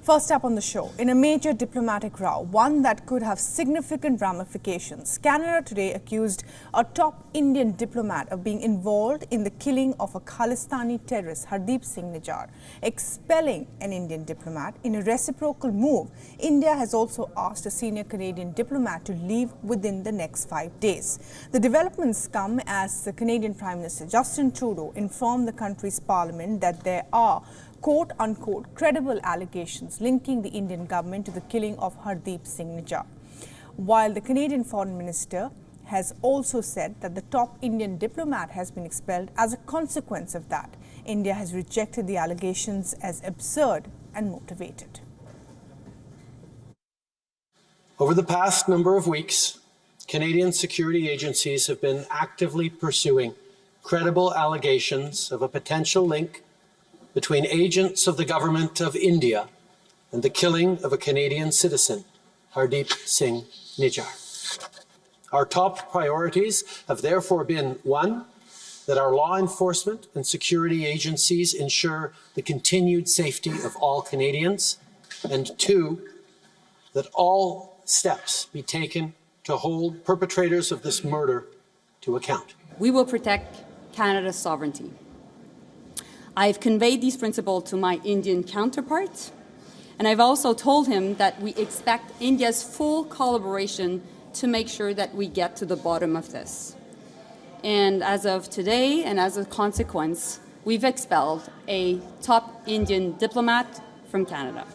First up on the show, in a major diplomatic row, one that could have significant ramifications, Canada today accused a top Indian diplomat of being involved in the killing of a Khalistani terrorist, Hardeep Singh Nijjar, expelling an Indian diplomat. In a reciprocal move, India has also asked a senior Canadian diplomat to leave within the next 5 days. The developments come as the Canadian Prime Minister Justin Trudeau informed the country's parliament that there are quote-unquote credible allegations linking the Indian government to the killing of Hardeep Singh Nijjar. While the Canadian Foreign Minister has also said that the top Indian diplomat has been expelled as a consequence of that, India has rejected the allegations as absurd and motivated. Over the past number of weeks, Canadian security agencies have been actively pursuing credible allegations of a potential link between agents of the government of India and the killing of a Canadian citizen, Hardeep Singh Nijjar. Our top priorities have therefore been, one, that our law enforcement and security agencies ensure the continued safety of all Canadians, and two, that all steps be taken to hold perpetrators of this murder to account. We will protect Canada's sovereignty. I've conveyed these principles to my Indian counterparts, and I've also told him that we expect India's full collaboration to make sure that we get to the bottom of this. And as of today, and as a consequence, we've expelled a top Indian diplomat from Canada.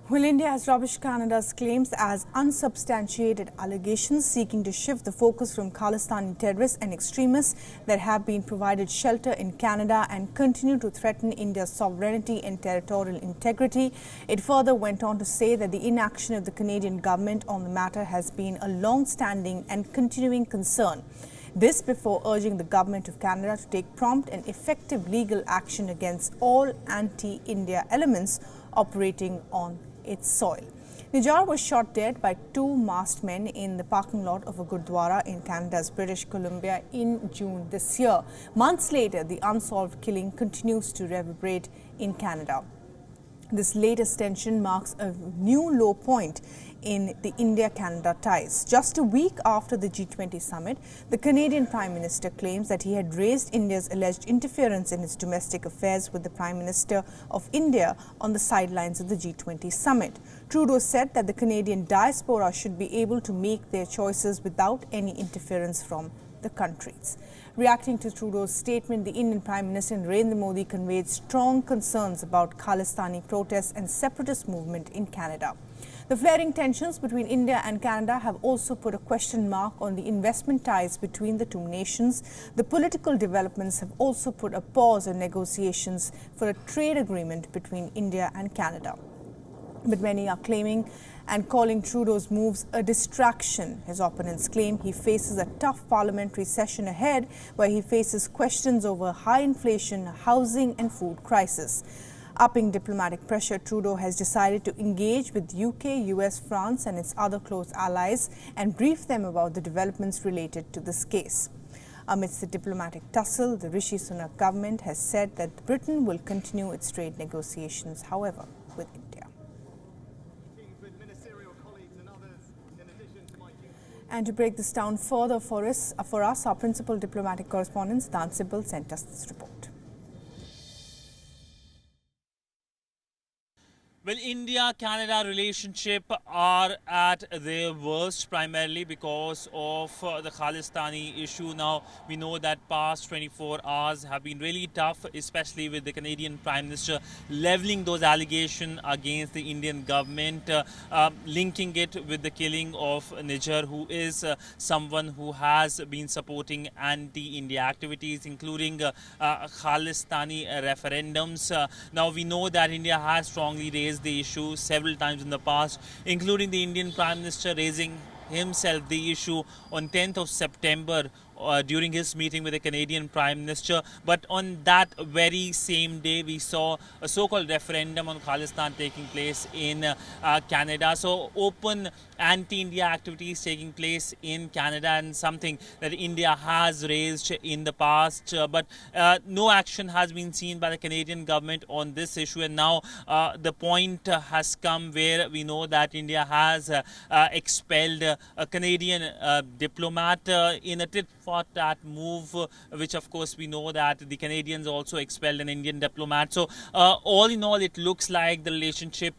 Well, India has rubbished Canada's claims as unsubstantiated allegations seeking to shift the focus from Khalistani terrorists and extremists that have been provided shelter in Canada and continue to threaten India's sovereignty and territorial integrity. It further went on to say that the inaction of the Canadian government on the matter has been a long-standing and continuing concern. This before urging the Government of Canada to take prompt and effective legal action against all anti-India elements operating on its soil. Nijjar was shot dead by two masked men in the parking lot of a Gurdwara in Canada's British Columbia in June this year. Months later, the unsolved killing continues to reverberate in Canada. This latest tension marks a new low point in the India-Canada ties. Just a week after the G20 summit, the Canadian Prime Minister claims that he had raised India's alleged interference in its domestic affairs with the Prime Minister of India on the sidelines of the G20 summit. Trudeau said that the Canadian diaspora should be able to make their choices without any interference from the countries. Reacting to Trudeau's statement, the Indian Prime Minister Narendra Modi conveyed strong concerns about Khalistani protests and separatist movement in Canada. The flaring tensions between India and Canada have also put a question mark on the investment ties between the two nations. The political developments have also put a pause on negotiations for a trade agreement between India and Canada. But many are claiming and calling Trudeau's moves a distraction. His opponents claim he faces a tough parliamentary session ahead where he faces questions over high inflation, housing and food crisis. Upping diplomatic pressure, Trudeau has decided to engage with UK, US, France and its other close allies and brief them about the developments related to this case. Amidst the diplomatic tussle, the Rishi Sunak government has said that Britain will continue its trade negotiations, however, with India. And to break this down further for us, our principal diplomatic correspondent, Dan Sibbal, sent us this report. Well, India-Canada relationship are at their worst primarily because of the Khalistani issue. Now, we know that past 24 hours have been really tough, especially with the Canadian Prime Minister levelling those allegations against the Indian government, linking it with the killing of Nijjar, who is someone who has been supporting anti-India activities, including Khalistani referendums. Now, we know that India has strongly raised the issue several times in the past, including the Indian Prime Minister raising himself the issue on 10th of September during his meeting with the Canadian Prime Minister. But on that very same day, we saw a so-called referendum on Khalistan taking place in Canada. So open anti-India activities taking place in Canada, and something that India has raised in the past. But no action has been seen by the Canadian government on this issue. And now the point has come where we know that India has expelled a Canadian diplomat in a tit-for-tat move, which of course we know that the Canadians also expelled an Indian diplomat. So all in all, it looks like the relationship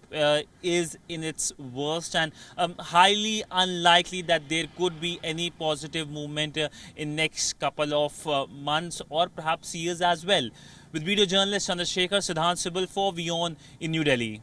is in its worst, and highly unlikely that there could be any positive movement in next couple of months or perhaps years as well. With video journalist Chandrasekhar Siddhant Sibal for WION in New Delhi.